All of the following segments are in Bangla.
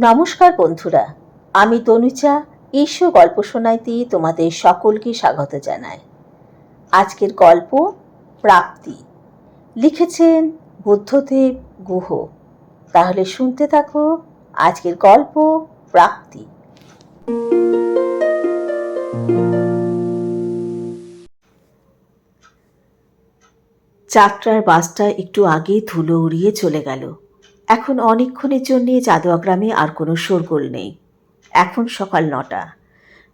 নমস্কার বন্ধুরা, আমি তনুজা ঈশো গল্প শোনাইতে তোমাদের সকলকে স্বাগত জানাই। আজকের গল্প প্রাপ্তি, লিখেছেন বুদ্ধদেব গুহ। তাহলে শুনতে থাকো আজকের গল্প প্রাপ্তি। যাত্রার বাসটা একটু আগেই ধুলো উড়িয়ে চলে গেল। এখন অনেকক্ষণের জন্যে চাঁদোয়া গ্রামে আর কোনো শোরগোল নেই। এখন সকাল 9টা।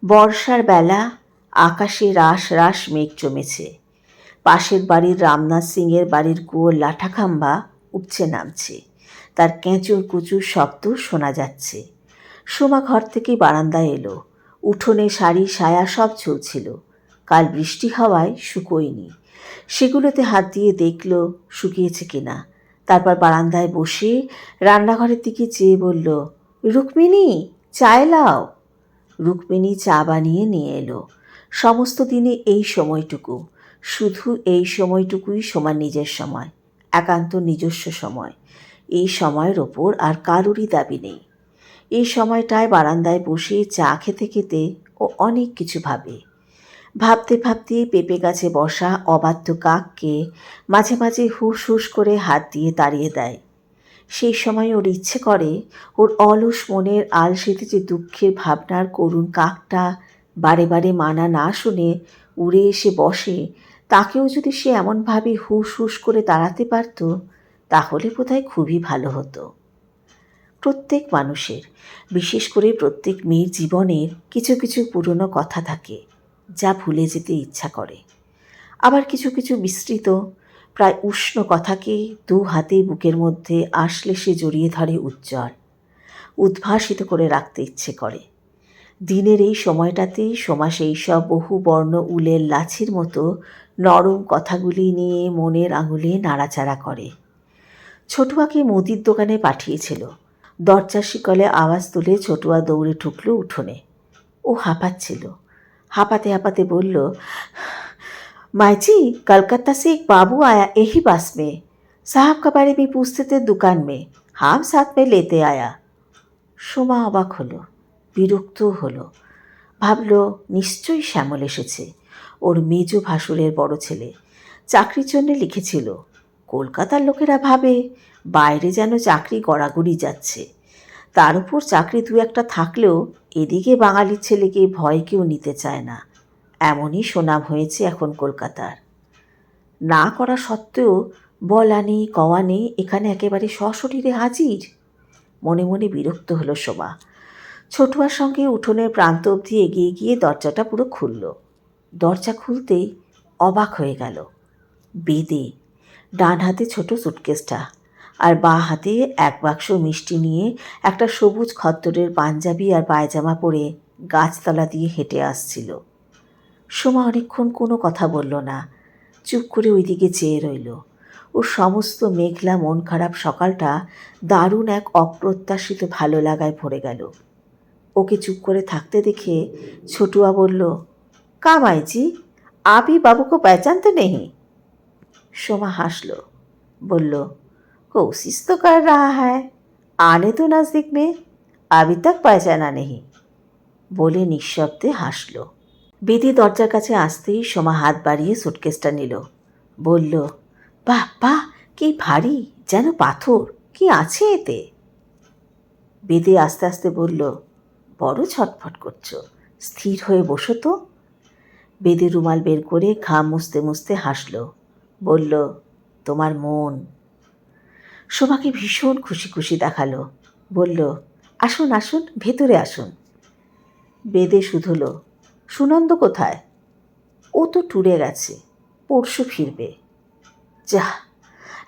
বর্ষার বেলা, আকাশে রাশ রাশ মেঘ জমেছে। পাশের বাড়ির রামনাথ সিংয়ের বাড়ির কুয়োর লাঠাখাম্বা উপচে নামছে, তার কেঁচুর কুচুর শব্দ শোনা যাচ্ছে। সোমা ঘর থেকে বারান্দায় এলো। উঠোনে শাড়ি সায়া সব ঝুলছিল, কাল বৃষ্টি হওয়ায় শুকোয়নি। সেগুলোতে হাত দিয়ে দেখল শুকিয়েছে কিনা। তারপর বারান্দায় বসে রান্নাঘরের দিকে চেয়ে বলল, রুক্মিণী, চা এলাও। রুক্মিণী চা বানিয়ে নিয়ে এলো। সমস্ত দিনে এই সময়টুকু, শুধু এই সময়টুকুই সোমার নিজের সময়, একান্ত নিজস্ব সময়। এই সময়ের ওপর আর কারুরই দাবি নেই। এই সময়টায় বারান্দায় বসে চা খেতে খেতে ও অনেক কিছু ভাবে। ভাবতে ভাবতে পেঁপে গাছে বসা অবাধ্য কাককে মাঝে মাঝে হুস হুস করে হাত দিয়ে তাড়িয়ে দেয়। সেই সময় ওর ইচ্ছে করে ওর অলস মনের আলসেতে যে দুঃখের ভাবনার করুণ কাকটা বারে বারে মানা না শুনে উড়ে এসে বসে, তাকেও যদি সে এমনভাবে হুস হুস করে তাড়াতে পারত, তাহলে বোধহয় খুবই ভালো হতো। প্রত্যেক মানুষের, বিশেষ করে প্রত্যেক মেয়ের জীবনের কিছু কিছু পুরনো কথা থাকে, যা ভুলে যেতে ইচ্ছা করে। আবার কিছু কিছু বিস্তৃত, প্রায় উষ্ণ কথাকে দু হাতে বুকের মধ্যে আসলে সে জড়িয়ে ধরে উজ্জ্বল, উদ্ভাসিত করে রাখতে ইচ্ছে করে। দিনের এই সময়টাতেই সোমা সেই সব বহু বর্ণ উলের লাছির মতো নরম কথাগুলি নিয়ে মনের আঙুলে নাড়াচাড়া করে। ছোটুয়াকে মুদির দোকানে পাঠিয়েছিল। দরজার শিকলে আওয়াজ তুলে ছোটুয়া দৌড়ে ঢুকল উঠোনে। ও হাঁপাচ্ছিল। হাঁপাতে হাঁপাতে বলল, माई जी, कलकत्ता से एक बाबू आया यही बस में। साहब का बारे में पूछते थे दुकान में, हम साथ में लेते आया। সোমা অবাক হলো, বিরক্ত হলো। ভাবল নিশ্চয়ই শ্যামল এসেছে, ওর মেজ ভাসুরের বড় ছেলে। চাকরির জন্য লিখেছিল। কলকাতার লোকেরা ভাবে বাইরে যেন চাকরি গড়াগড়ি যাচ্ছে। তার উপর চাকরি দু একটা থাকলেও এদিকে বাঙালির ছেলেকে ভয় কেউ নিতে চায় না। এমনই সুনাম হয়েছে এখন কলকাতার। না করা সত্ত্বেও বলা নেই কওয়া নেই এখানে একেবারে সশরীরে হাজির। মনে মনে বিরক্ত হলো সোমা। ছোটুয়ার সঙ্গে উঠোনের প্রান্ত অবধি এগিয়ে গিয়ে দরজাটা পুরো খুলল। দরজা খুলতেই অবাক হয়ে গেল। বেদে, ডান হাতে ছোট সুটকেসটা, আর বাঁ হাতে এক বাক্স মিষ্টি নিয়ে একটা সবুজ খদ্দরের পাঞ্জাবি আর পায়জামা পরে গাছতলা দিয়ে হেঁটে আসছিল। সোমা অনেকক্ষণ কোনো কথা বলল না, চুপ করে ওই দিকে চেয়ে রইল। ওর সমস্ত মেঘলা মন খারাপ সকালটা দারুণ এক অপ্রত্যাশিত ভালো লাগায় ভরে গেল। ওকে চুপ করে থাকতে দেখে ছোটুয়া বলল, কামাই জি, आप ही बाबू को पहचानते नहीं? সোমা হাসল, বলল, कोशिश तो कर रहा है, आने तो नजदीक में, अभी तक पहचाना नहीं। বলে নিঃশব্দে হাসল। বেদি দরজার কাছে আসতেই সোমা হাত বাড়িয়ে সুটকেসটা নিল। বলল, বাহ বাহ, কি ভারী, যেন পাথর, কি আছে এতে? বেদি আস্তে আস্তে বলল, বড় ছটফট করছো, স্থির হয়ে বসো তো। বেদি রুমাল বের করে ঘাম মুছতে মুছতে হাসল, বলল, তোমার মন। সোমাকে ভীষণ খুশি খুশি দেখালো। বলল, আসুন আসুন, ভেতরে আসুন। বেদে শুধল, সুনন্দ কোথায়? ও তো ট্যুরে গেছে, পরশু ফিরবে। যাহ,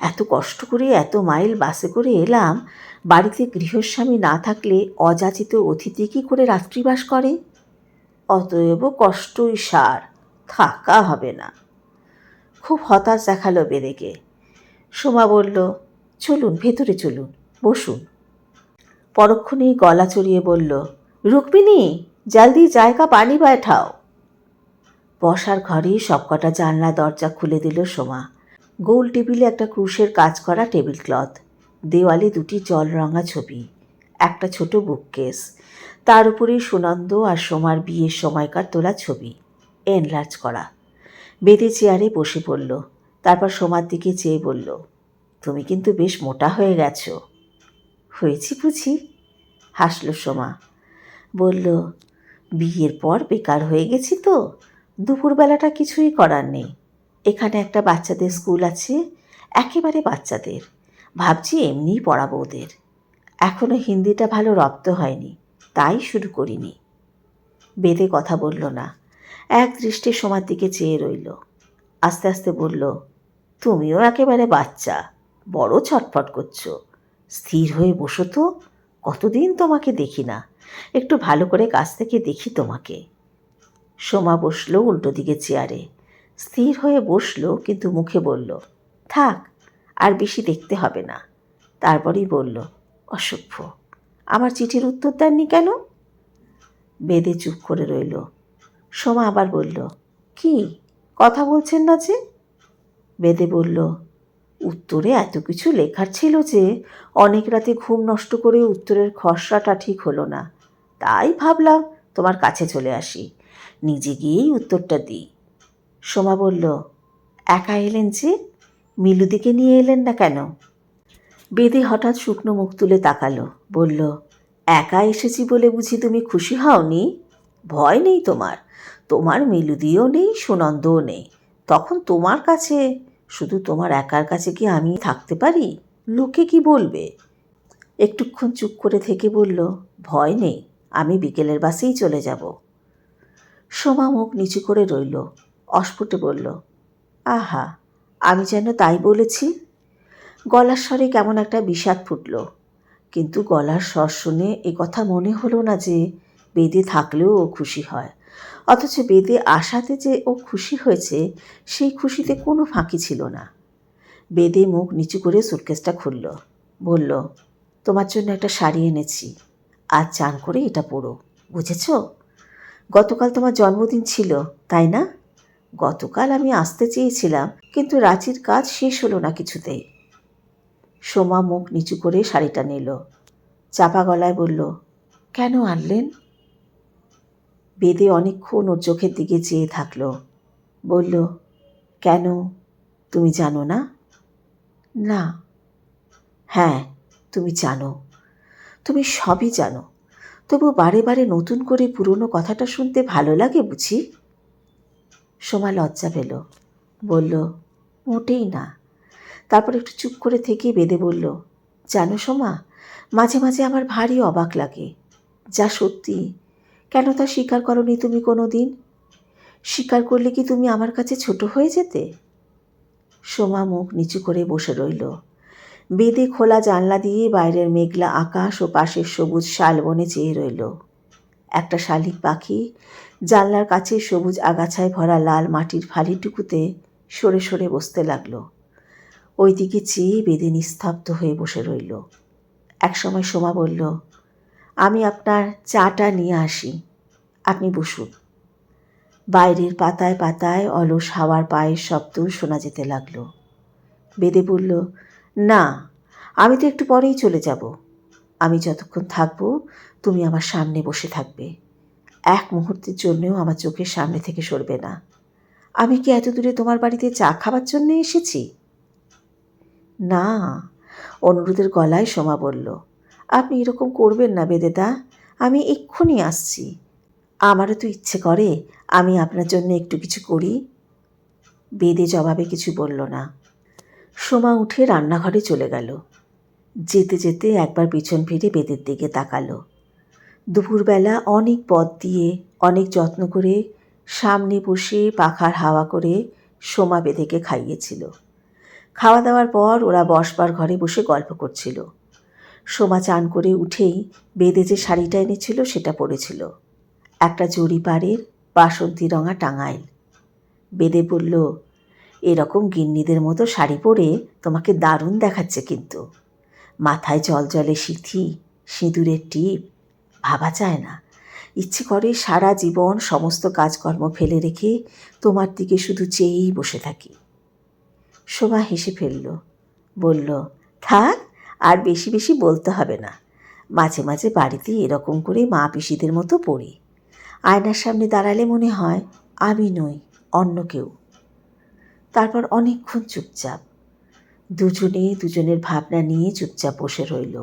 এত কষ্ট করে এত মাইল বাসে করে এলাম, বাড়িতে গৃহস্বামী না থাকলে অযাচিত অতিথি কী করে রাত্রিবাস করে? অতএব কষ্টই সার, থাকা হবে না। খুব হতাশ দেখালো বেদেকে। সোমা বলল, চলুন ভেতরে চলুন, বসুন। পরক্ষণেই গলা চড়িয়ে বলল, রুক্মিণী, জলদি জায়গা পানি बैठाओ। বসার ঘরে সবকটা জানলা দরজা খুলে দিল সোমা। গোল টেবিলে একটা ক্রুশের কাজ করা টেবিল ক্লথ, দেওয়ালে দুটি জল রঙা ছবি, একটা ছোট বুককেস, তার উপরে সুনন্দ আর সোমার বিয়ের সময়কার তোলা ছবি এনলার্জ করা। বেদে চেয়ারে বসে পড়ল। তারপর সোমার দিকে চেয়ে বলল, তুমি কিন্তু বেশ মোটা হয়ে গেছো। হয়েছি বুঝি? হাসল সোমা। বলল, বিয়ের পর বেকার হয়ে গেছি তো, দুপুরবেলাটা কিছুই করার নেই। এখানে একটা বাচ্চাদের স্কুল আছে, একেবারে বাচ্চাদের। ভাবছি এমনিই পড়াবো ওদের। এখনও হিন্দিটা ভালো রপ্ত হয়নি, তাই শুরু করিনি। বেদে কথা বলল না, এক দৃষ্টে সোমার দিকে চেয়ে রইল। আস্তে আস্তে বলল, তুমিও একেবারে বাচ্চা, বড় ছটফট করছো। স্থির হয়ে বসো তো, কতদিন তোমাকে দেখি না, একটু ভালো করে কাছ থেকে দেখি তোমাকে। সোমা বসল উল্টো দিকে চেয়ারে। স্থির হয়ে বসল, কিন্তু মুখে বলল, থাক, আর বেশি দেখতে হবে না। তারপরেই বলল, অসভ্য, আমার চিঠির উত্তর দেননি কেন? বেদে চুপ করে রইল। সোমা আবার বলল, কি কথা বলছেন না যে? বেদে বলল, উত্তরে এত কিছু লেখার ছিল যে অনেক রাতে ঘুম নষ্ট করে উত্তরের খসড়াটা ঠিক হলো না, তাই ভাবলাম তোমার কাছে চলে আসি, নিজে গিয়েই উত্তরটা দিই। সোমা বলল, একা এলেন যে, মিলুদিকে নিয়ে এলেন না কেন? বেদে হঠাৎ শুকনো মুখ তুলে তাকালো, বলল, একা এসেছি বলে বুঝি তুমি খুশি হওনি? ভয় নেই তোমার, তোমার মিলুদিও নেই, সুনন্দও নেই। তখন তোমার কাছে, শুধু তোমার একার কাছে কি আমি থাকতে পারি? লোকে কি বলবে? একটুক্ষণ চুপ করে থেকে বলল, ভয় নেই, আমি বিকেলের বাসেই চলে যাব। সোমা মুখ নিচু করে রইল, অস্ফুটে বলল, আহা, আমি যেন তাই বলেছি। গলার স্বরে কেমন একটা বিষাদ ফুটল, কিন্তু গলার স্বর শুনে এ কথা মনে হলো না যে বেদে থাকলেও ও খুশি হয়। অথচ বেদে আশাতে যে ও খুশি হয়েছে, সেই খুশিতে কোনো ফাঁকি ছিল না। বেদে মুখ নিচু করে সুটকেসটা খুলল, বলল, তোমার জন্য একটা শাড়ি এনেছি, আজ চান করে এটা পরো, বুঝেছ? গতকাল তোমার জন্মদিন ছিল, তাই না? গতকাল আমি আসতে চেয়েছিলাম, কিন্তু রাঁচির কাজ শেষ হলো না কিছুতেই। সোমা মুখ নিচু করে শাড়িটা নিল, চাপা গলায় বলল, কেন আনলেন? বেদে অনেকক্ষণ ওর চোখের দিকে চেয়ে থাকল। বলল, কেন, তুমি জানো না? না। হ্যাঁ, তুমি জানো, তুমি সবই জানো, তবু বারে বারে নতুন করে পুরনো কথাটা শুনতে ভালো লাগে বুঝি? সোমা লজ্জা পেল, বলল, মোটেই না। তারপর একটু চুপ করে থেকে বেদে বলল, জানো সোমা, মাঝে মাঝে আমার ভারী অবাক লাগে, যা সত্যি। কেন তা স্বীকার করনি তুমি কোনো দিন? স্বীকার করলে কি তুমি আমার কাছে ছোট হয়ে যেতে? সোমা মুখ নিচু করে বসে রইল। বেদে খোলা জানলা দিয়ে বাইরের মেঘলা আকাশ ও পাশের সবুজ শালবনে চেয়ে রইল। একটা শালিক পাখি জানলার কাছে সবুজ আগাছায় ভরা লাল মাটির ফালিটুকুতে সরে সরে বসতে লাগল। ওই দিকে চেয়ে বেদে নিস্তব্ধ হয়ে বসে রইল। একসময় সোমা বলল, আমি আপনার চাটা নিয়ে আসি, আপনি বসুন। বাইরের পাতায় পাতায় অলস হাওয়ার পায়ের শব্দ শোনা যেতে লাগল। বেদে বলল, না, আমি তো একটু পরেই চলে যাব। আমি যতক্ষণ থাকব তুমি আমার সামনে বসে থাকবে, এক মুহূর্তের জন্যও আমার চোখের সামনে থেকে সরবে না। আমি কি এত দূরে তোমার বাড়িতে চা খাবার জন্য এসেছি? না, অনুরোধের গলায় সোমা বলল, আপনি এরকম করবেন না বেদেদা, আমি এক্ষুনি আসছি। আমারও তো ইচ্ছে করে আমি আপনার জন্য একটু কিছু করি। বেদে জবাবে কিছু বলল না। সোমা উঠে রান্নাঘরে চলে গেল। যেতে যেতে একবার পিছন ফিরে বেদের দিকে তাকালো। দুপুরবেলা অনেক পথ দিয়ে অনেক যত্ন করে সামনে বসে পাখার হাওয়া করে সোমা বেদেকে খাইয়েছিল। খাওয়া দাওয়ার পর ওরা বসবার ঘরে বসে গল্প করছিল। সোমা চান করে উঠেই বেদে যে শাড়িটা এনেছিল সেটা পরেছিল, একটা জরি পাড়ের বাসন্তী রঙা টাঙাইল। বেদে বলল, এরকম গিন্নিদের মতো শাড়ি পরে তোমাকে দারুণ দেখাচ্ছে কিন্তু। মাথায় জলজলে সিঁথি, সিঁদুরের টিপ, ভাবা যায় না, ইচ্ছে করে সারা জীবন সমস্ত কাজকর্ম ফেলে রেখে তোমার দিকে শুধু চেয়েই বসে থাকি। সোমা হেসে ফেলল, বলল, থাক, আর বেশি বেশি বলতে হবে না, মাঝে মাঝে বাড়িতে এরকম করে মা পিসিদের মতো পড়ি। আয়নার সামনে দাঁড়ালে মনে হয় আমি নই, অন্য কেউ। তারপর অনেকক্ষণ চুপচাপ। দুজনে দুজনের ভাবনা নিয়ে চুপচাপ বসে রইল।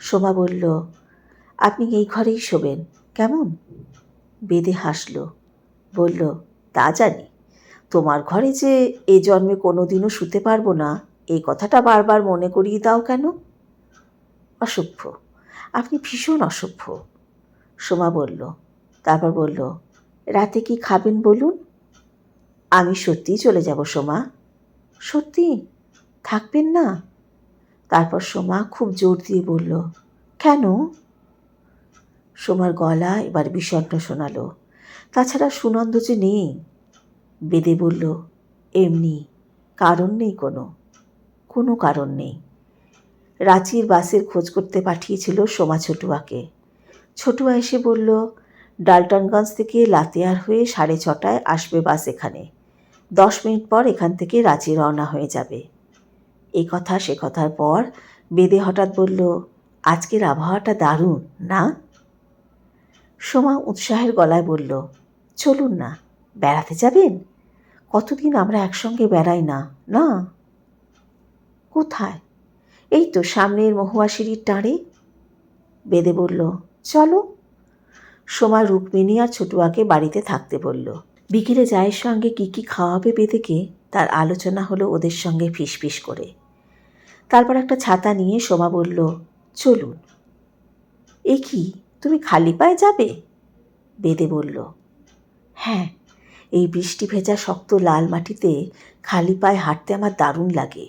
সোমা বলল, আপনি এই ঘরেই শোবেন কেমন? বেদে হাসল, বলল, তা জানি। তোমার ঘরে যে এ জন্মে কোনোদিনও শুতে পারবো না, এই কথাটা বারবার মনে করিয়ে দাও কেন? অসভ্য, আপনি ভীষণ অসভ্য, সোমা বলল। তারপর বলল, রাতে কি খাবেন বলুন? আমি সত্যিই চলে যাব সোমা। সত্যি? থাকবেন না? তারপর সোমা খুব জোর দিয়ে বলল, কেন? সোমার গলা এবার বিষণ্ণ শোনালো। তাছাড়া সুনন্দ যে নেই। বেদে বলল, এমনি, কারণ নেই, কোনো কারণ নেই। রাঁচির বাসের খোঁজ করতে পাঠিয়েছিল সোমা ছোটুয়াকে। ছোটুয়া এসে বলল, ডালটনগঞ্জ থেকে লাতেয়ার হয়ে 6:30 আসবে বাস এখানে। 10 মিনিট পর এখান থেকে রাঁচি রওনা হয়ে যাবে। এ কথা সে কথার পর বেদে হঠাৎ বলল, আজকের আবহাওয়াটা দারুণ না? সোমা উৎসাহের গলায় বলল, চলুন না, বেড়াতে যাবেন? কতদিন আমরা একসঙ্গে বেড়াই না। না? কোথায়? এই তো সামনের মহুয়া সিঁড়ির টাঁড়ে। বেদে বলল, চলো। সোমা রুক্মিণী আর ছোটুয়াকে বাড়িতে থাকতে বলল। বিকেলে জায়ের সঙ্গে কি খাওয়াবে বেদেকে তার আলোচনা হলো ওদের সঙ্গে ফিসফিস করে। তারপর একটা ছাতা নিয়ে সোমা বলল, চলুন। এ কি, তুমি খালি পায়ে যাবে? বেদে বলল, হ্যাঁ, এই বৃষ্টি ভেজা শক্ত লাল মাটিতে খালি পায়ে হাঁটতে আমার দারুণ লাগে।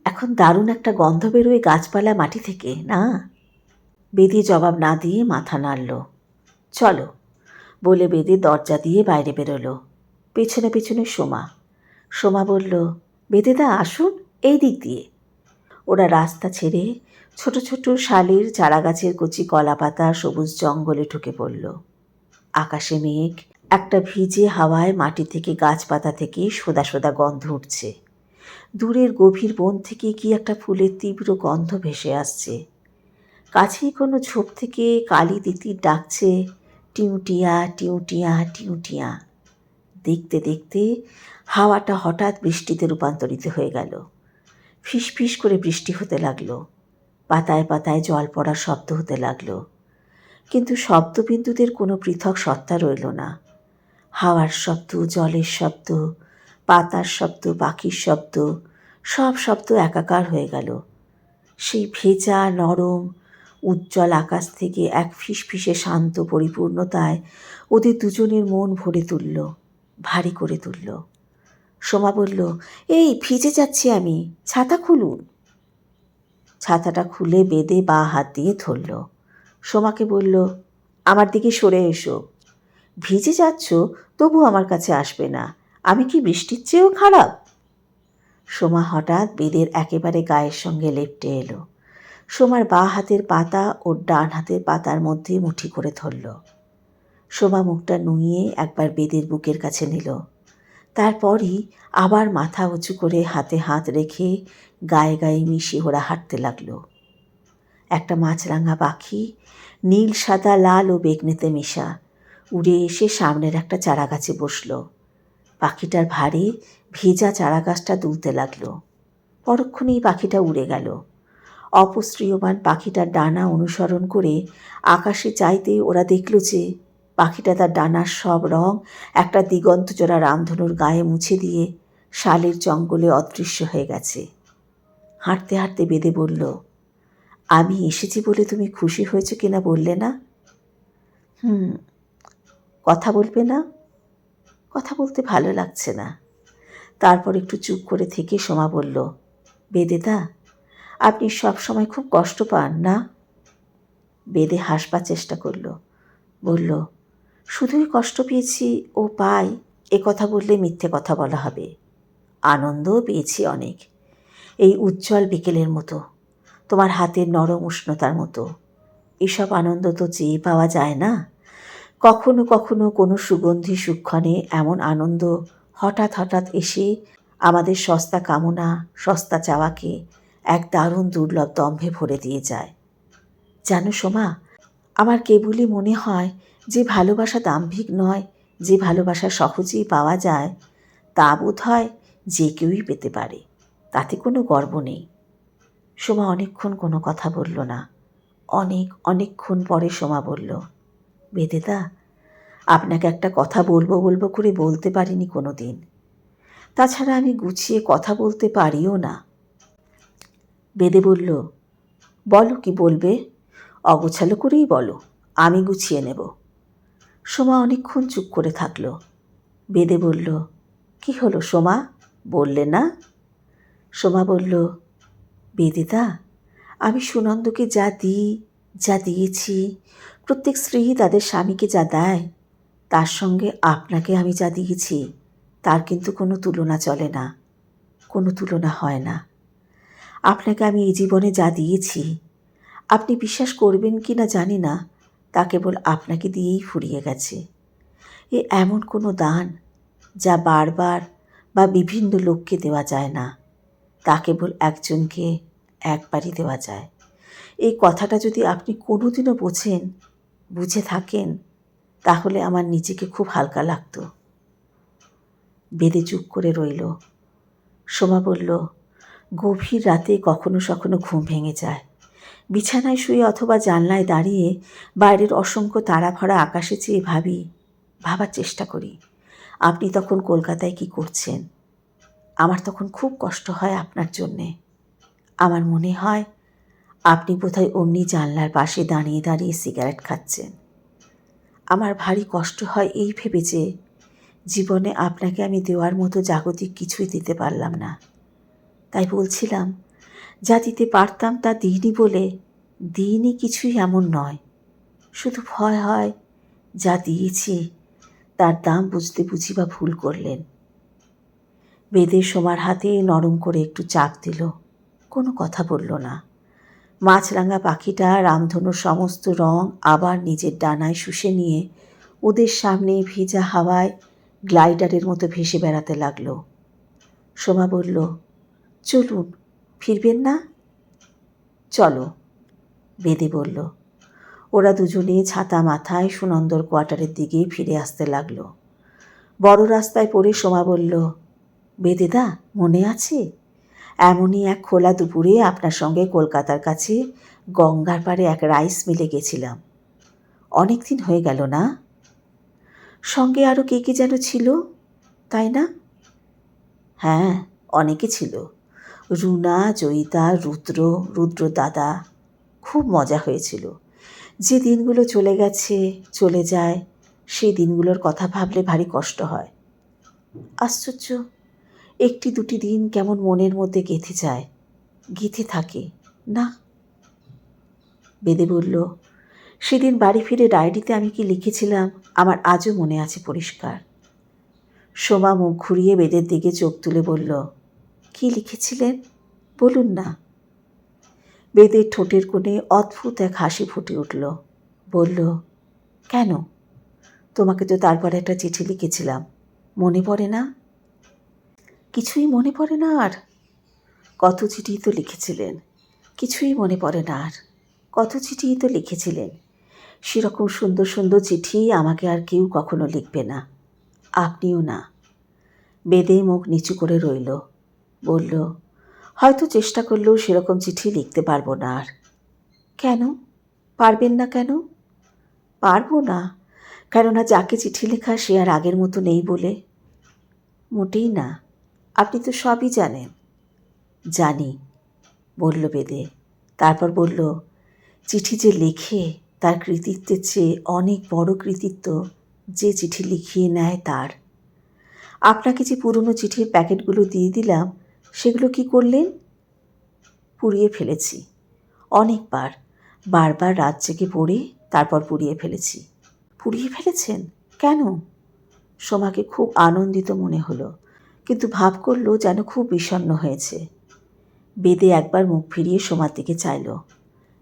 এখন দারুণ একটা গন্ধ বেরোয় গাছপালা মাটি থেকে, না? বেদে জবাব না দিয়ে মাথা নাড়ল। চলো বলে বেদে দরজা দিয়ে বাইরে বেরোলো। পেছনে পেছনে সোমা। সোমা বলল, বেদেদা আসুন, এই দিক দিয়ে। ওরা রাস্তা ছেড়ে ছোট ছোট শালের চারাগাছের কচি কলাপাতা সবুজ জঙ্গলে ঢুকে পড়ল। আকাশে মেঘ, একটা ভিজে হাওয়ায় মাটি থেকে গাছপাতা থেকে সোদা সোদা গন্ধ উঠছে। দূরের গভীর বন থেকে কি একটা ফুলের তীব্র গন্ধ ভেসে আসছে। কাছেই কোনো ঝোপ থেকে কালি তিতির ডাকছে, টিউটিয়া টিউটিয়া টিউটিয়া। দেখতে দেখতে হাওয়াটা হঠাৎ বৃষ্টিতে রূপান্তরিত হয়ে গেল। ফিস ফিস করে বৃষ্টি হতে লাগলো। পাতায় পাতায় জল পড়ার শব্দ হতে লাগলো। কিন্তু শব্দবিন্দুদের কোনো পৃথক সত্তা রইল না। হাওয়ার শব্দ, জলের শব্দ, পাতার শব্দ, পাখির শব্দ, সব শব্দ একাকার হয়ে গেল। সেই ভেজা নরম উজ্জ্বল আকাশ থেকে এক ফিসফিসে শান্ত পরিপূর্ণতায় ওদের দুজনের মন ভরে তুলল, ভারী করে তুলল। সোমা বলল, এই ভিজে যাচ্ছি আমি, ছাতা খুলুন। ছাতাটা খুলে বেদে বাঁ হাত দিয়ে ধরল। সোমাকে বলল, আমার দিকে সরে এসো। ভিজে যাচ্ছ, তবু আমার কাছে আসবে না, আমি কি বৃষ্টির চেয়েও খারাপ? সোমা হঠাৎ বেদের একেবারে গায়ের সঙ্গে লেপ্টে এলো। সোমার বাঁ হাতের পাতা ও ডান হাতের পাতার মধ্যে মুঠি করে ধরল। সোমা মুখটা নুইয়ে একবার বেদের বুকের কাছে নিল। তারপরই আবার মাথা উঁচু করে হাতে হাত রেখে গায়ে গায়ে মিশিয়ে ওরা হাঁটতে লাগলো। একটা মাছরাঙা পাখি, নীল সাদা লাল ও বেগনেতে মেশা, উড়ে এসে সামনের একটা চারাগাছে বসল। পাখিটার ভারে ভেজা চারাগাছটা দুলতে লাগলো। পরক্ষণেই পাখিটা উড়ে গেল। অপসৃয়মান পাখিটার ডানা অনুসরণ করে আকাশে চাইতে ওরা দেখল যে পাখিটা তার ডানার সব রং একটা দিগন্তজোড়া রামধনুর গায়ে মুছে দিয়ে শালের জঙ্গলে অদৃশ্য হয়ে গেছে। হাঁটতে হাঁটতে বেদে বলল, আমি এসেছি বলে তুমি খুশি হয়েছ কিনা বললে না? কথা বলবে না? কথা বলতে ভালো লাগছে না। তারপর একটু চুপ করে থেকে সোমা বলল, বেদেদা, আপনি সব সময় খুব কষ্ট পান না? বেদে হাসবার চেষ্টা করল, বলল, শুধুই কষ্ট পেয়েছি ও পাই এ কথা বললে মিথ্যে কথা বলা হবে। আনন্দও পেয়েছি অনেক, এই উজ্জ্বল বিকেলের মতো, তোমার হাতের নরম উষ্ণতার মতো। এসব আনন্দ তো চেয়ে পাওয়া যায় না। কখনো কখনো কোনো সুগন্ধি সুক্ষণে এমন আনন্দ হঠাৎ হঠাৎ এসে আমাদের সস্তা কামনা, সস্তা চাওয়াকে এক দারুণ দুর্লভ দম্ভে ভরে দিয়ে যায়। জানো সোমা, আমার কেবলই মনে হয় যে ভালোবাসা দাম্ভিক নয়, যে ভালোবাসা সহজেই পাওয়া যায়, তা বোধ হয় যে কেউই পেতে পারে, তাতে কোনো গর্ব নেই। সোমা অনেকক্ষণ কোনো কথা বলল না। অনেকক্ষণ পরে সোমা বলল, বেদেদা, আপনাকে একটা কথা বলবো বলবো করে বলতে পারিনি কোনো দিন। তাছাড়া আমি গুছিয়ে কথা বলতে পারিও না। বেদে বলল, বলো কি বলবে, অগোছালো করেই বলো, আমি গুছিয়ে নেব। সোমা অনেকক্ষণ চুপ করে থাকল। বেদে বলল, কি হলো সোমা, বললে না? সোমা বলল, বেদেদা, আমি সুনন্দকে যা দিই, যা দিয়েছি, প্রত্যেক স্ত্রী তাদের স্বামীকে যা দেয়, তার সঙ্গে আপনাকে আমি যা দিয়েছি তার কিন্তু কোনো তুলনা চলে না, কোনো তুলনা হয় না। আপনাকে আমি এই জীবনে যা দিয়েছি, আপনি বিশ্বাস করবেন কি না জানি না, তা কেবল আপনাকে দিয়েই ফুরিয়ে গেছে। এ এমন কোনো দান যা বারবার বা বিভিন্ন লোককে দেওয়া যায় না, তা কেবল একজনকে একবারই দেওয়া যায়। এই কথাটা যদি আপনি কোনোদিনও বুঝে থাকেন, তাহলে আমার নিজেকে খুব হালকা লাগতো। বেদে চুপ করে রইল। সোমা বলল, গভীর রাতে কখনো সখনো ঘুম ভেঙে যায়। বিছানায় শুয়ে অথবা জানলায় দাঁড়িয়ে বাইরের অসংখ্য তারা ভরা আকাশে চেয়ে ভাবার চেষ্টা করি, আপনি তখন কলকাতায় কি করছেন। আমার তখন খুব কষ্ট হয় আপনার জন্যে। আমার মনে হয় আপনি বোধহয় অমনি জানলার পাশে দাঁড়িয়ে দাঁড়িয়ে সিগারেট খাচ্ছেন। আমার ভারী কষ্ট হয় এই ভেবে যে জীবনে আপনাকে আমি দেওয়ার মতো জাগতিক কিছুই দিতে পারলাম না। তাই বলছিলাম, যা দিতে পারতাম তা দিইনি বলে দিইনি কিছুই এমন নয়, শুধু ভয় হয় যা দিয়েছি তার দাম বুঝতে বুঝি বা ভুল করলেন। বেদে সোমার হাতে নরম করে একটু চাপ দিল, কোনো কথা বলল না। মাছরাঙা পাখিটা রামধনুর সমস্ত রং আবার নিজের ডানায় শুষে নিয়ে ওদের সামনে ভিজা হাওয়ায় গ্লাইডারের মতো ভেসে বেড়াতে লাগল। সোমা বলল, চলুন, ফিরবেন না? চলো, বেদে বলল। ওরা দুজনে ছাতা মাথায় সুনন্দর কোয়ার্টারের দিকে ফিরে আসতে লাগল। বড় রাস্তায় পড়ে সোমা বলল, বেদেদা, মনে আছে এমনই এক খোলা দুপুরে আপনার সঙ্গে কলকাতার কাছে গঙ্গার পাড়ে এক রাইস মিলে গেছিলাম। অনেক দিন হয়ে গেল না? সঙ্গে আরও কে কে যেন ছিল, তাই না? হ্যাঁ, অনেকে ছিল, রুনা, জয়িতা, রুদ্র দাদা। খুব মজা হয়েছিল। যে দিনগুলো চলে গেছে, চলে যায়, সেই দিনগুলোর কথা ভাবলে ভারী কষ্ট হয়। আশ্চর্য, একটি দুটি দিন কেমন মনের মধ্যে গেঁথে যায়, গেঁথে থাকে না। বেদে বলল, সেদিন বাড়ি ফিরে ডায়েরিতে আমি কি লিখেছিলাম আমার আজও মনে আছে পরিষ্কার। সোমা মুখ ঘুরিয়ে বেদের দিকে চোখ তুলে বলল, কি লিখেছিলেন বলুন না। বেদের ঠোঁটের কোণে অদ্ভুত এক হাসি ফুটে উঠল। বলল, কেন, তোমাকে তো তারপর একটা চিঠি লিখেছিলাম, মনে পড়ে না? কিছুই মনে পড়ে না আর? কত চিঠি তো লিখেছিলেন, কিছুই মনে পড়ে না আর? কত চিঠিই তো লিখেছিলেন। সেরকম সুন্দর সুন্দর চিঠি আমাকে আর কেউ কখনো লিখবে না, আপনিও না। বেদে মুখ নিচু করে রইল। বলল, হয়তো চেষ্টা করলেও সেরকম চিঠি লিখতে পারবো না আর। কেন পারবেন না? কেন পারবো না? কেননা যাকে চিঠি লেখা সে আর আগের মতো নেই বলে? মোটেই না, আপনি তো সবই জানেন। জানি, বলল বেদে। তারপর বলল, চিঠি যে লেখে তার কৃতিত্বের চেয়ে অনেক বড় কৃতিত্ব যে চিঠি লিখিয়ে নেয় তার। আপনাকে যে পুরনো চিঠির প্যাকেটগুলো দিয়ে দিলাম, সেগুলো কি করলেন? পুড়িয়ে ফেলেছি অনেকবার, বারবার রাত জেগে পড়ে তারপর পুড়িয়ে ফেলেছি। পুড়িয়ে ফেলেছেন? কেন? সোমাকে খুব আনন্দিত মনে হলো, কিন্তু ভাব করল যেন খুব বিষণ্ণ হয়েছে। বেদে একবার মুখ ফিরিয়ে সোমার দিকে চাইল।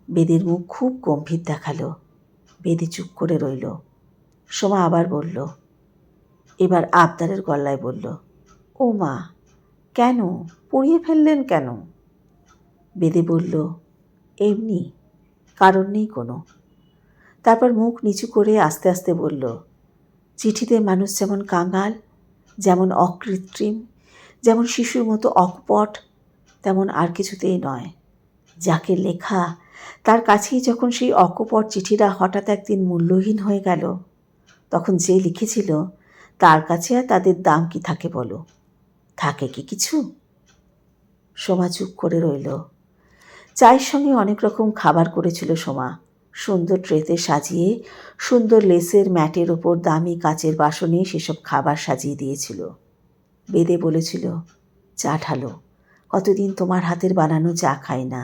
বেদের মুখ খুব গম্ভীর দেখালো। বেদে চুপ করে রইল। সোমা আবার বলল, এবার আবদারের গলায় বলল, ও মা, কেন পুড়িয়ে ফেললেন কেন? বেদে বলল, এমনি, কারণ নেই কোনো। তারপর মুখ নিচু করে আস্তে আস্তে বলল, চিঠিতে মানুষ যেমন কাঙাল, যেমন অকৃত্রিম, যেমন শিশুর মতো অকপট, তেমন আর কিছুতেই নয়। যাকে লেখা তার কাছেই যখন সেই অকপট চিঠিটা হঠাৎ একদিন মূল্যহীন হয়ে গেল, তখন যে লিখেছিল তার কাছে আর তাদের দাম কি থাকে বলো? থাকে কি কিছু? সোমা চুপ করে রইল। চায়ের সঙ্গে অনেক রকম খাবার করেছিল সোমা। সুন্দর ট্রেতে সাজিয়ে সুন্দর লেসের ম্যাটের ওপর দামি কাচের বাসনে সেসব খাবার সাজিয়ে দিয়েছিল। বেদে বলেছিল, চা ঢালো, কতদিন তোমার হাতের বানানো চা খাই না।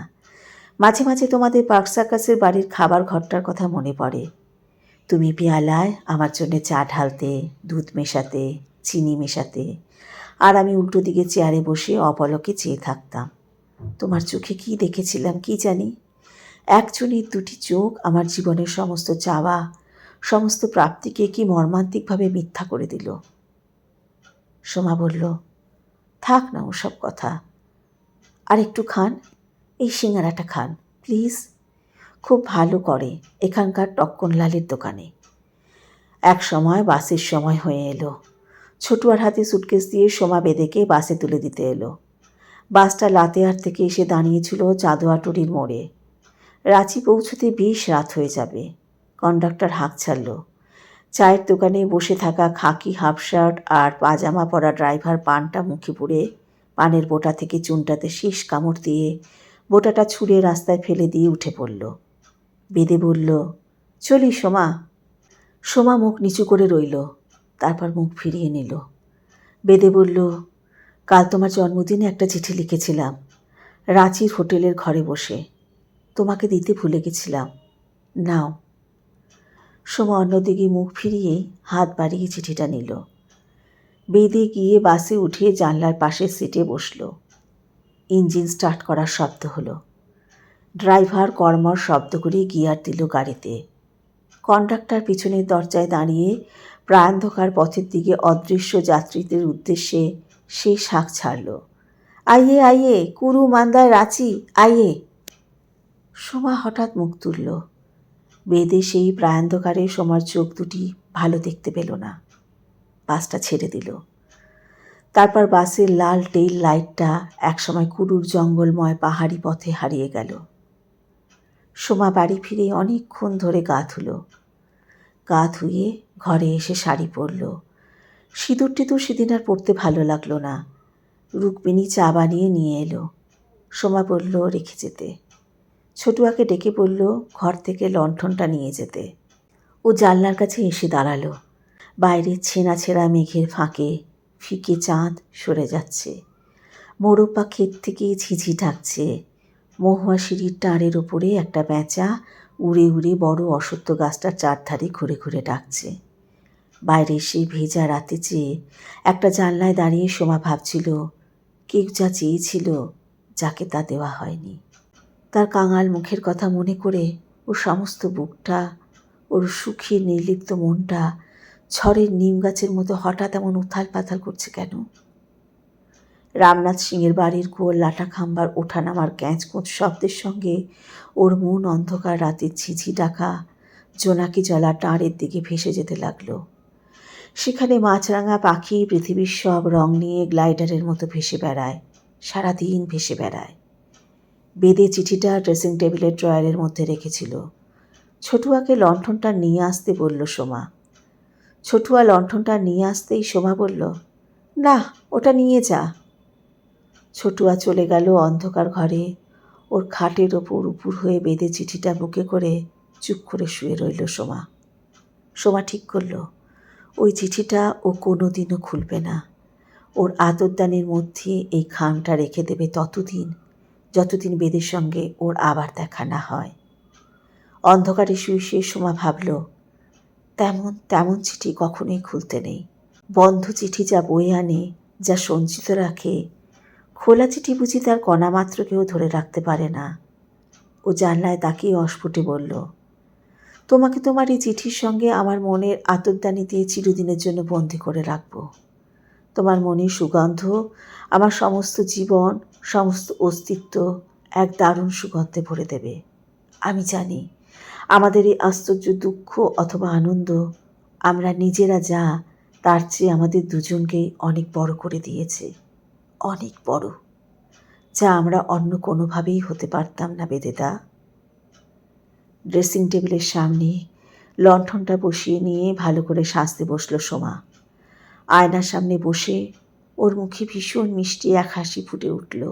মাঝে মাঝে তোমাদের পার্ক সার্কাসের বাড়ির খাবার ঘরটার কথা মনে পড়ে। তুমি পেয়ালায় আমার জন্যে চা ঢালতে, দুধ মেশাতে, চিনি মেশাতে, আর আমি উল্টো দিকে চেয়ারে বসে অপলকে চেয়ে থাকতাম। তোমার চোখে কি দেখেছিলাম কি জানি, একজনের দুটি চোখ আমার জীবনের সমস্ত চাওয়া, সমস্ত প্রাপ্তিকে কি মর্মান্তিকভাবে মিথ্যা করে দিল। সোমা বলল, থাক না ওসব কথা, আর একটু খান, এই সিঙ্গারাটা খান প্লিজ, খুব ভালো করে এখানকার টক্কনলালের দোকানে। এক সময় বাসের সময় হয়ে এলো। ছোটুয়ার হাতে সুটকেস দিয়ে সোমা বেদেকে বাসে তুলে দিতে এলো। বাসটা লাতেহার থেকে এসে দাঁড়িয়েছিল চাঁদোয়াটুরির মোড়ে। রাঁচি পৌঁছতে বেশ রাত হয়ে যাবে। কন্ডাক্টর হাঁক ছাড়ল। চায়ের দোকানে বসে থাকা খাকি হাফ শার্ট আর পাজামা পরা ড্রাইভার পানটা মুখে পুরে পানের বোটা থেকে চুনটাতে শেষ কামড় দিয়ে বোটাটা ছুঁড়ে রাস্তায় ফেলে দিয়ে উঠে পড়ল। বেদে বলল, চলি সোমা। সোমা মুখ নিচু করে রইল, তারপর মুখ ফিরিয়ে নিল। বেদে বলল, কাল তোমার জন্মদিনে একটা চিঠি লিখেছিলাম, রাঁচির হোটেলের ঘরে বসে। তোমাকে দিতে ভুলে গেছিলাম, নাও। সোমা অন্যদিকে মুখ ফিরিয়ে হাত বাড়িয়ে চিঠিটা নিল। বেদে গিয়ে বাসে উঠে জানলার পাশের সিটে বসল। ইঞ্জিন স্টার্ট করার শব্দ হলো। ড্রাইভার কর্মর শব্দ করে গিয়ার দিল গাড়িতে। কন্ডাক্টর পিছনের দরজায় দাঁড়িয়ে প্রায়ন্ধকার পথের দিকে অদৃশ্য যাত্রীদের উদ্দেশ্যে সে শাঁখ ছাড়ল, আইয়ে আইয়ে কুরু মান্দায় রাঁচি আইয়ে। সোমা হঠাৎ মুখ তুলল। বেদে সেই প্রায়ন্ধকারে সোমার চোখ দুটি ভালো দেখতে পেল না। বাসটা ছেড়ে দিল। তারপর বাসের লাল টেইল লাইটটা একসময় কুরুর জঙ্গলময় পাহাড়ি পথে হারিয়ে গেল। সোমা বাড়ি ফিরে অনেকক্ষণ ধরে গা ধুলো। গা ধুয়ে ঘরে এসে শাড়ি পরল। সিঁদুর টিঁদুর সেদিন আর পরতে ভালো লাগলো না। রুক্মিণী চা বানিয়ে নিয়ে এলো। সোমা বলল রেখে যেতে। ছোটুয়াকে ডেকে বলল ঘর থেকে লণ্ঠনটা নিয়ে যেতে। ও জানলার কাছে এসে দাঁড়ালো। বাইরের ছেঁড়া ছেঁড়া মেঘের ফাঁকে ফিকে চাঁদ সরে যাচ্ছে। মোরব্বা ক্ষেত থেকে ঝিঝি ডাকছে। মহুয়া সিঁড়ির টাঁড়ের ওপরে একটা প্যাঁচা উড়ে উড়ে বড় অশ্বত্থ গাছটার চারধারে ঘুরে ঘুরে ডাকছে। বাইরে সেই ভেজা রাতে চেয়ে একটা জানলায় দাঁড়িয়ে সোমা ভাবছিল, কেউ যা চেয়েছিল, যাকে তা দেওয়া হয়নি। তার কাঙাল মুখের কথা মনে করে ওর সমস্ত বুকটা, ওর সুখী নির্লিপ্ত মনটা ঝড়ের নিম গাছের মতো হঠাৎ এমন উথাল পাথাল করছে কেন? রামনাথ সিংয়ের বাড়ির গোল লাটা খাম্বার ওঠানামার ক্যাঁচকুঁচ শব্দের সঙ্গে ওর মন অন্ধকার রাতের ঝিঝি ডাকা জোনাকি জলা টাঁড়ের দিকে ভেসে যেতে লাগলো। সেখানে মাছরাঙা পাখি পৃথিবীর সব রং নিয়ে গ্লাইডারের মতো ভেসে বেড়ায়, সারাদিন ভেসে বেড়ায়। বেদে চিঠিটা ড্রেসিং টেবিলের ড্রয়ারের মধ্যে রেখেছিল। ছোটুয়াকে লণ্ঠনটা নিয়ে আসতে বলল সোমা। ছোটুয়া লণ্ঠনটা নিয়ে আসতেই সোমা বলল, না ওটা নিয়ে যা। ছোটুয়া চলে গেল অন্ধকার ঘরে। ওর খাটের ওপর উপুর হয়ে বেঁধে চিঠিটা বুকে করে চুপ করে শুয়ে রইল সোমা। সোমা ঠিক করল ওই চিঠিটা ও কোনো দিনও খুলবে না। ওর আদরদানের মধ্যে এই খামটা রেখে দেবে ততদিন, যতদিন বেদের সঙ্গে ওর আবার দেখা না হয়। অন্ধকারে শুয়ে শুয়ে সোমা ভাবল, তেমন চিঠি কখনোই খুলতে নেই। বন্ধ চিঠি যা বয়ে আনে, যা সঞ্চিত রাখে, খোলা চিঠি বুঝি তার কণামাত্র কেউ ধরে রাখতে পারে না। ও জানলায় তাকিয়ে অস্ফুটে বলল, তোমাকে তোমার এই চিঠির সঙ্গে আমার মনের আতরদানি দিয়ে চিরদিনের জন্য বন্দি করে রাখব। তোমার মনের সুগন্ধ আমার সমস্ত জীবন, সমস্ত অস্তিত্ব এক দারুণ সুগন্ধে ভরে দেবে। আমি জানি আমাদের এই আশ্চর্য দুঃখ অথবা আনন্দ আমরা নিজেরা যা তার চেয়ে আমাদের দুজনকেই অনেক বড় করে দিয়েছে, অনেক বড়, যা আমরা অন্য কোনোভাবেই হতে পারতাম না বেদেদা। ড্রেসিং টেবিলের সামনে লণ্ঠনটা বসিয়ে নিয়ে ভালো করে সাজতে বসল সোমা। আয়নার সামনে বসে ওর মুখে ভীষণ মিষ্টি এক হাসি ফুটে উঠল।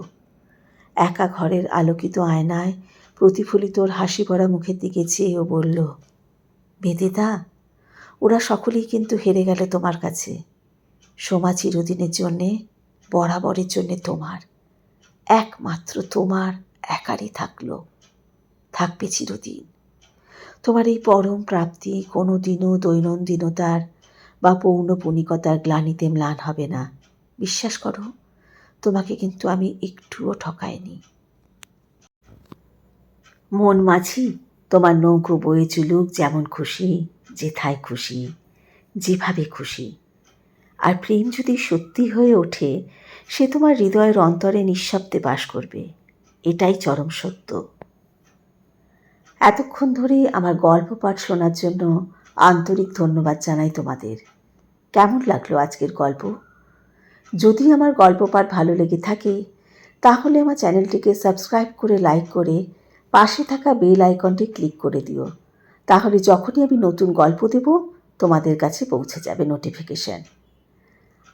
একা ঘরের আলোকিত আয়নায় প্রতিফলিত ওর হাসি ভরা মুখের দিকে চেয়ে ও বলল, বেদেদা, ওরা সকলেই কিন্তু হেরে গেল তোমার কাছে। সোমা চিরদিনের জন্যে, বরাবরের জন্যে তোমার, একমাত্র তোমার একারই থাকবে চিরদিন। তোমার এই পরম প্রাপ্তি কোনো দিনও দৈনন্দিনতার বা পৌনপুনিকতার গ্লানিতে ম্লান হবে না। বিশ্বাস করো, তোমাকে কিন্তু আমি একটুও ঠকাইনি। মন মাঝি, তোমার নৌকো বয়ে চলুক যেমন খুশি, যেথায় খুশি, যেভাবে খুশি। আর প্রেম যদি সত্যি হয়ে ওঠে, সে তোমার হৃদয়ের অন্তরে নিঃশব্দে বাস করবে। এটাই চরম সত্য। এতক্ষণ ধরে আমার গল্প পাঠ শোনার জন্য আন্তরিক ধন্যবাদ জানাই তোমাদের। কেমন লাগলো আজকের গল্প? যদি আমার গল্প পাঠ ভালো লেগে থাকে তাহলে আমার চ্যানেলটিকে সাবস্ক্রাইব করে লাইক করে পাশে থাকা বেল আইকনটি ক্লিক করে দিও। তাহলে যখনই আমি নতুন গল্প দেব তোমাদের কাছে পৌঁছে যাবে নোটিফিকেশান।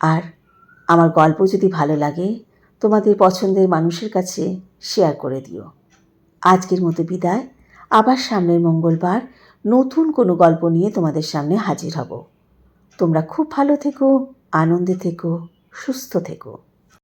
আর আমার গল্প যদি ভালো লাগে তোমাদের পছন্দের মানুষের কাছে শেয়ার করে দিও। আজকের মতো বিদায়। আবার সামনের মঙ্গলবার নতুন কোনো গল্প নিয়ে তোমাদের সামনে হাজির হব। তোমরা খুব ভালো থেকো, আনন্দে থেকো, সুস্থ থেকো।